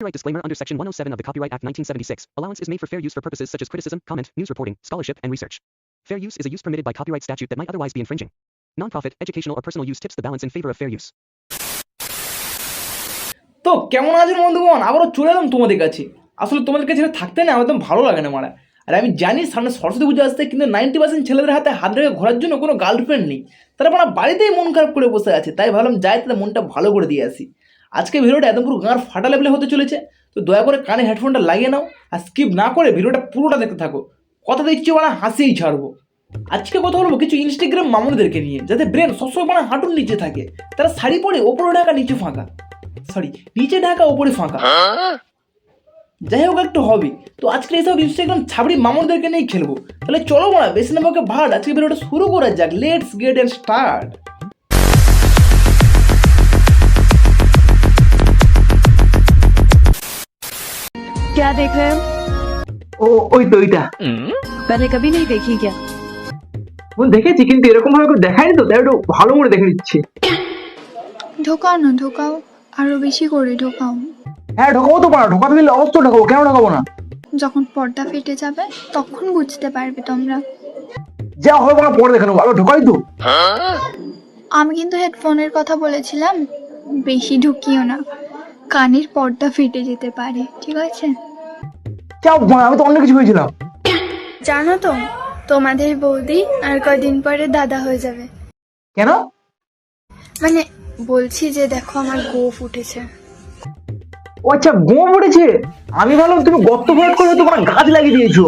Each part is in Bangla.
Copyright disclaimer under Section 107 of the Copyright Act 1976. Allowance is made for fair use for purposes such as criticism, comment, news reporting, scholarship, and research. Fair use is a use permitted by copyright statute that might otherwise be infringing. Non-profit, educational, or personal use tips the balance in favor of fair use. তো কেমন আছেন বন্ধুগণ? আবারও চলে এলাম তোমাদের কাছে। আসলে তোমাদের কাছে থাকতে না একদম ভালো লাগে না মারা। আর আমি জানি সামনে সরস্বতী পুজো আসতে, কিন্তু 90% ছেলেদের হাতে হাত রেখে ঘোরার জন্য কোনো গার্লফ্রেন্ড নেই। তারা মানে বাড়িতেই মন খারাপ করে বসে আছে। তাই ভাবলাম যাই তাদের মনটা ভালো করে দিয়ে আসি। আজকে ভিডিওটা একদম পুরো গাঁর ফাটা লেভেলে হতে চলেছে। তো দয়া করে কানে হেডফোনটা লাগিয়ে নাও আর স্কিপ না করে ভিডিওটা পুরোটা দেখতে থাকো। কথা দিচ্ছি মানে হাসিই ছাড়বো। আজকে কথা বলবো কিছু ইনস্টাগ্রাম মামুনিদেরকে নিয়ে, যাদের ব্রেন সবসময় মানে হাঁটুর নিচে থাকে। তারা শাড়ি পরে ওপরে ঢাকা নিচে ফাঁকা, সরি নিচে ঢাকা ওপরে ফাঁকা। যাই হোক একটু হবে। তো আজকে এইসব ইনস্টাগ্রাম ছাবড়ি মামুনিদেরকে নিয়েই খেলবো। তাহলে চলো না বেশি না আমাকে ভাট, আজকে ভিডিওটা শুরু করা যাক। Let's get and start. क्या देख रहे हो? ওই তো ওইটা पहले कभी नहीं देखी क्या? দেখেছি, কিন্তু এরকম ভাবে কেউ দেখায়নি তো, তাই একটু ভালো করে দেখে নিচ্ছি। ঢোকাও না, ঢোকাও, আরো বেশি করে ঢোকাও। হ্যাঁ ঢোকাবো তো, পারা ঢোকাতে দিলে অবশ্যই ঢোকাবো, কেন ঢোকাবো না? যখন পর্দা ফেটে যাবে তখন বুঝতে পারবে তোমরা। যা হবে না পরে দেখে নেবো, আগে ঢোকাই তো। আমি কিন্তু হেডফোনের কথা বলেছিলাম, বেশি ঢুকিও না, কানের পর্দা ফেটে যেতে পারে, ঠিক আছে? যাও, আমি তো অন্য কিছু হয়েছিলাম। জানো তো তোমাদের বৌদি আর কদিন পরে দাদা হয়ে যাবে। কেন? মানে বলছি যে দেখো আমার গোঁফ উঠেছে। ও আচ্ছা, গোঁ পড়েছে। আমি ভাবলাম তুমি গর্ত ভরাট করে তোমার গাছ লাগিয়ে দিয়েছো।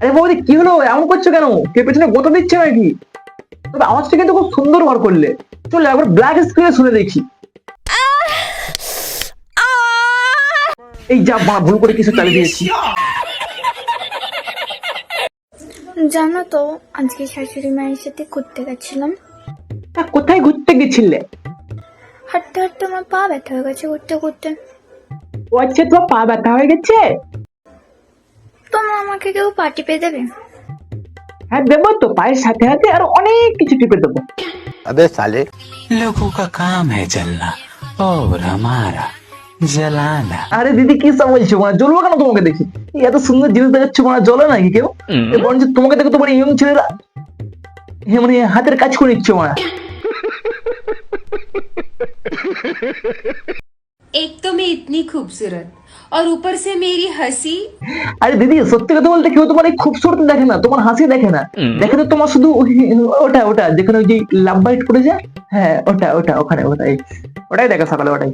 আরে বৌদি কি হলো, এমন করছো কেন? কে পেছনে গোতা দিচ্ছে নাকি? তবে আওয়াজটা কিন্তু খুব সুন্দর বার করলে। চলো একবার ব্ল্যাক স্ক্রিনে শুনে দেখি। এই যা ভুল করে কিছু চালিয়ে দিয়েছি। জানো তো আজকে শাশুড়ি মায়ের সাথে ঘুরতে গেছিলাম। কোথায় ঘুরতে গেছিলে? হাঁটতে হাঁটতে আমার পা ব্যথা হয়ে গেছে ঘুরতে ঘুরতে। ও আচ্ছা, তোমার পা ব্যথা হয়ে গেছে? তোমরা আমাকে কেউ পা টিপে দেবে? হ্যাঁ দেবো তো, পায়ের সাথে সাথে আর অনেক কিছু টিপে দেবো। अबे साले लोगों का काम है जलना और हमारा जलाना। আরে দিদি কি সব বলছো, মানে জ্বলবো কেন তোমাকে দেখি? এত সুন্দর জিনিস দেখাচ্ছ, মানে জ্বলে নাকি কেউ? বরঞ্চ তোমাকে দেখো তোমার ইয়ং ছেলেরা মানে হাতের কাজ করে নিচ্ছ মানে। एक तो मैं इतनी खूबसूरत और ऊपर से मेरी हंसी। আরে দিদি সত্যি কথা বলতে কেউ তোমার এই খুবসুরত দেখে না, তোমার হাসি দেখে না, দেখে তো তোমার শুধু ওটা ওটা যেখানে ওই যে লাভ বাইট করে যায়। হ্যাঁ ওটা ওটা ওখানে ওটাই ওটাই দেখে সকালে, ওটাই।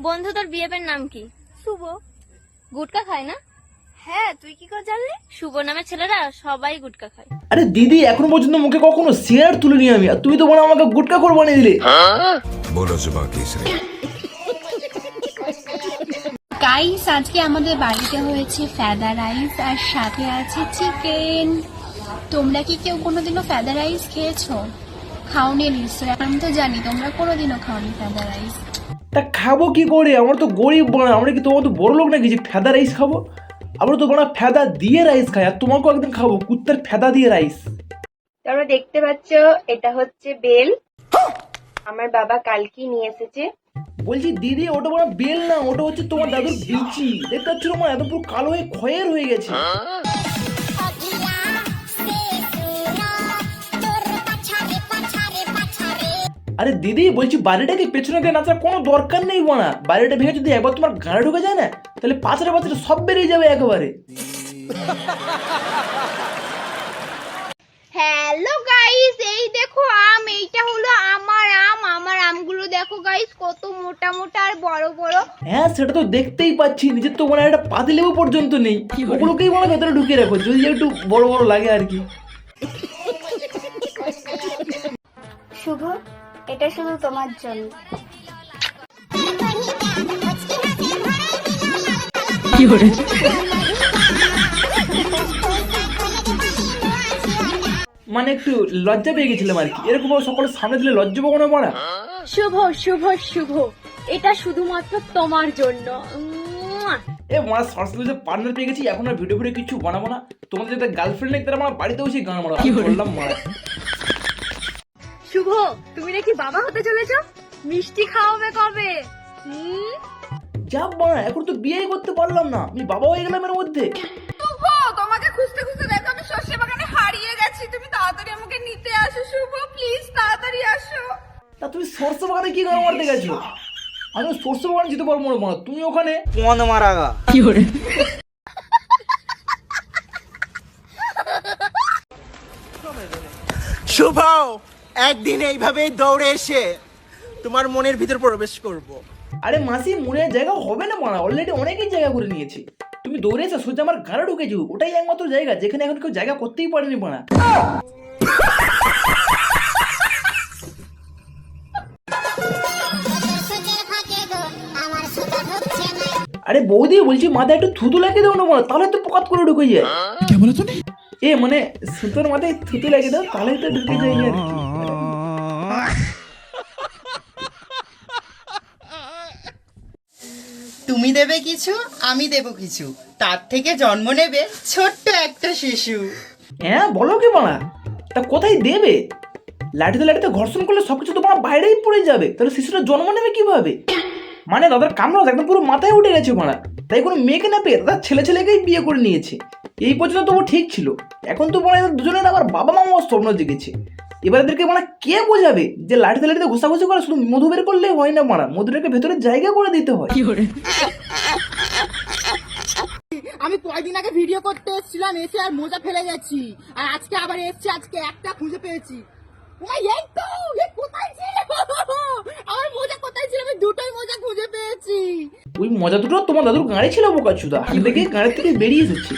বন্ধু তোর বিএফের নাম কি? শুভ। গুটকা খায় না? হ্যাঁ, তুই কি করে জানলি? শুভ নামের ছেলেরা সবাই গুটকা খায়। আরে দিদি এখনো পর্যন্ত মুখে কখনো শেয়ার তুলিনি আমি, আর তুমি তো বলো আমাকে গুটকা করে বানিয়ে দিলে। बोलो जुबान केसरी। গাইস আজকে আমাদের বাড়িতে হয়েছে ফেদা রাইস আর সাথে আছে চিকেন। তোমরা কি কেউ কোনোদিনও ফেদা রাইস খেয়েছো? খাওনি নিশ্চয়, আমি তো জানি তোমরা কোনোদিনও খাওনি ফেদা রাইস। তা খাবো কি করে? আমরা তো গরিব বানা, আমরা কি তোমার তো বড় লোক নাকি যে ফেদা রাইস খাবো? আমরা তো বানা ফেদা দিয়ে রাইস খাই, আর তোমাকেও একদিন খাবো কুত্তার ফেদা দিয়ে রাইস। তোমরা দেখতে পাচ্ছ এটা হচ্ছে বেল, আমার বাবা কালকে নিয়ে এসেছে। বলছি দিদি ওটা বড় বেল না, ওটা হচ্ছে তোমার দাদুর বিচি। দেখতে পাচ্ছ না এত পুরো কালো হয়ে ক্ষয়ের হয়ে গেছে। আরে দিদি বলছি বাড়িটাকে পেছনে দিয়ে নাচার কোনো দরকার নেই বানা। বাড়িটা ভেঙে যদি একবার তোমার গাড়ি ঢুকে যায় না, তাহলে পাঁচটা পাঁচটা সব বেরিয়ে যাবে একেবারে। হ্যালো গাইস, এই দেখো আম, এইটা হলো আমার আম। আমার আমগুলো দেখো গাইস কত মোটা মোটা আর বড় বড়। হ্যাঁ সেটা তো দেখতেই পাচ্ছি, নিজের তো মানে একটা পাতি লেবু পর্যন্ত নেই, ওগুলোকেই মানে ভেতরে ঢুকিয়ে রাখো যদি একটু বড় বড় লাগে আর কি। শুভ, এটা শুধু তোমার জন্য। মানে একটু লজ্জা পেয়ে গেছিলাম আর কি, এরকম সকলের সামনে দিলে লজ্জা পাবো না মারা। শুভ শুভ শুভ, এটা শুধুমাত্র তোমার জন্য। এ মারা সরস্বতী যে পার্টনার পেয়ে গেছি, এখন আর ভিডিও কিছু বানাবো না। তোমাদের যাদের গার্লফ্রেন্ড নেই তারা আমার বাড়িতে বসে গান মারা বললাম মারা। শুভ, তুমি নাকি বাবা হতে চলেছো? মিষ্টি খাওয়াবে কবে? যা মারা, এখন তো বিয়েই করতে পারলাম না, আমি বাবা হয়ে গেলাম এর মধ্যে। শুভ, তোমাকে খুঁজতে খুঁজতে দেখো আমি সর্ষে বাগানে হারিয়ে গেছি, তুমি তাড়াতাড়ি আমাকে নিতে আসো শুভ, প্লিজ তাড়াতাড়ি আসো। তা তুমি সরষে বাগানে কি গান মারতে গেছো? আমি সরষে বাগানে যেতে পারবো না মারা, তুমি ওখানে শুভ, একদিন এইভাবেই দৌড়ে এসে তোমার মনের ভিতর প্রবেশ করব। আরে মাসি, মনের জায়গা হবে না মারা, অলরেডি অনেকই জায়গা করে নিয়েছি। তুমি দৌড়ে এসে সোজা আমার ঘরে ঢুকেছো, ওটাই একমাত্র জায়গা যেখানে এখন কেউ জায়গা করতেই পারেনি মারা। আরে বৌদি বলছি, মাথায় একটু থুতু লাগিয়ে দাও না মারা, তাহলে তো পকাত করে ঢুকে যায়। এ মানে সুতোর মাথায় থুতু লাগিয়ে দাও, তাহলে তো ঢুকে যায় আর কি। তুমি দেবে কিছু, আমি দেব কিছু, তার থেকে জন্ম নেবে ছোট্ট একটা শিশু। হ্যাঁ বলো কি মারা, তা কোথায় দেবে? লাঠিতে লাঠিতে ঘর্ষণ করলে সবকিছু তো মারা বাইরেই পড়ে যাবে, তাহলে শিশুটা জন্ম নেবে কিভাবে? মানে দাদার কামড় একদম পুরো মাথায় উঠে গেছে মারা, তাই কোনো মেয়েকে না পেয়ে দাদা ছেলেকেই বিয়ে করে নিয়েছে। এই পর্যন্ত তবু ঠিক ছিল, এখন তো মনে হয় দুজনের আবার বাবা মামাও স্বপ্ন জেগেছে। এবার এদেরকে মানে কে বোঝাবে যে লাঠিতে লাঠিতে ঘষাঘষি করে শুধু মধু বের করলেই হয় না মারা, মধুটাকে ভেতরে জায়গা করে দিতে হয়। আমি কয়দিন আগে ভিডিও করতে এসেছিলাম, এসে আর মোজা ফেলে গেছি, আর আজকে আবার এসেছি, আজকে একটা খুঁজে পেয়েছি। এই তো, এ কোথায় ছিল? আমার মোজা কোথায় ছিল? আমি দুটোই মোজা খুঁজে পেয়েছি। ওই মজা দুটো তোমার দাদুর গাড়ি ছিল বোকাচুদা, হাত থেকে গাড়ির থেকে বেরিয়ে এসেছে,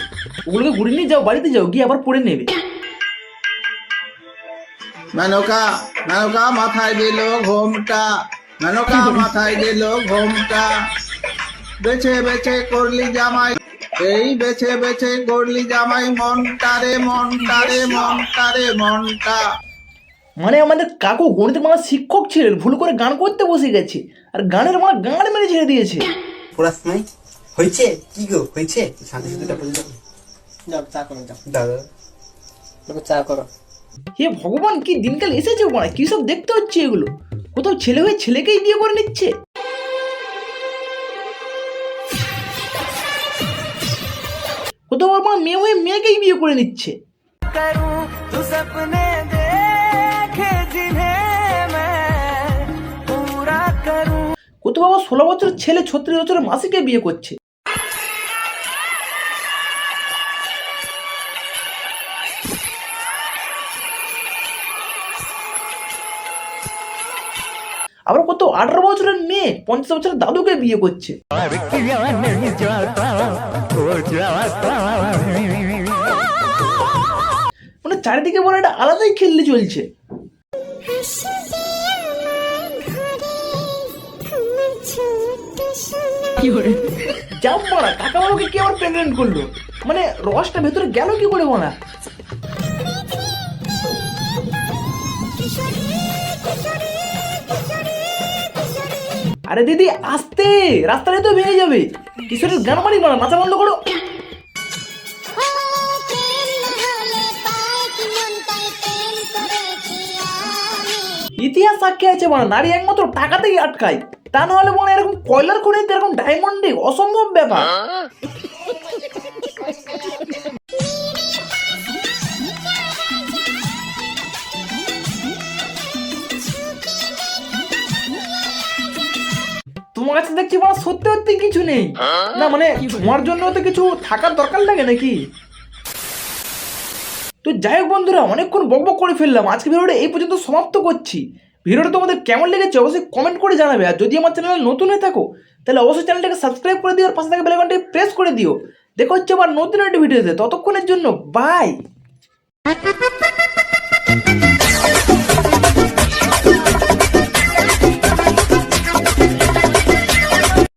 ওগুলোকে ঘুরে নিয়ে যাও, বাড়িতে যাও, গিয়ে আবার পড়ে নেবে। মেনকা মেনকা মাথায় দিল ঘোমটা, মেনকা মাথায় দিল ঘোমটা, বেছে বেছে করলি জামাই, এই বেছে বেছে করলি জামাই, মনটা রে মনটা রে মনটা রে মনটা। মানে আমাদের কাকু গণিতের মানে শিক্ষক ছিলেন, ভুল করে গান করতে বসে গেছে, আর গানের মানে গান মেরে ছেড়ে দিয়েছে। পড়াশোনায় হয়েছে কি গো, হয়েছে শান্তি সুন্দরটা বলে যাও, যাও চা করো, যাও দাদা চা করো। হে ভগবান, কি দিনকাল এসেছে মানে, কি সব দেখতে হচ্ছে এগুলো? কোথাও ছেলে হয়ে ছেলেকেই বিয়ে করে নিচ্ছে, কোথাও আমার মেয়ে হয়ে মেয়েকেই বিয়ে করে নিচ্ছে। কোথাও আবার 16 বছরের ছেলে 36 বছরের মাসিকে বিয়ে করছে। আবার কত 18 বছরের মেয়ে 50 বছরের দাদুকে বিয়ে করছে। মানে চারিদিকে বলে একটা আলাদাই খেললে চলছে। যা মারা, কাকা বাবাকে কি আবার প্রেগনেন্ট করলো? মানে রসটা ভেতরে গেল কি করে মারা? আরে দিদি আস্তে, রাস্তায় তো ভেঙে যাবে। কিশোরের গান মারি মারা, নাচা বন্ধ করো। ইতিহাস সাক্ষী আছে মানে নারী একমাত্র টাকাতেই আটকায়, তা নাহলে মনে এরকম কয়লার খনি এরকম ডায়মন্ডে অসম্ভব ব্যাপার। তোমার কাছে দেখছি মানে সত্যি সত্যি কিছু নেই না, মানে তোমার জন্য তো কিছু থাকার দরকার লাগে নাকি? তো যাই হোক বন্ধুরা, অনেকক্ষণ বকবক করে ফেললাম, আজকে ভিডিওটা এই পর্যন্ত সমাপ্ত করছি। ভিডিওটা তোমাদের কেমন লেগেছে অবশ্যই কমেন্ট করে জানাবে, আর যদি আমার চ্যানেলে নতুন হয়ে থাকো তাহলে অবশ্যই চ্যানেলটাকে সাবস্ক্রাইব করে দিও, আর পাশে থাকা বেল আইকনটি প্রেস করে দিও। দেখা হচ্ছে আবার নতুন একটা ভিডিওতে, ততক্ষণের জন্য বাই।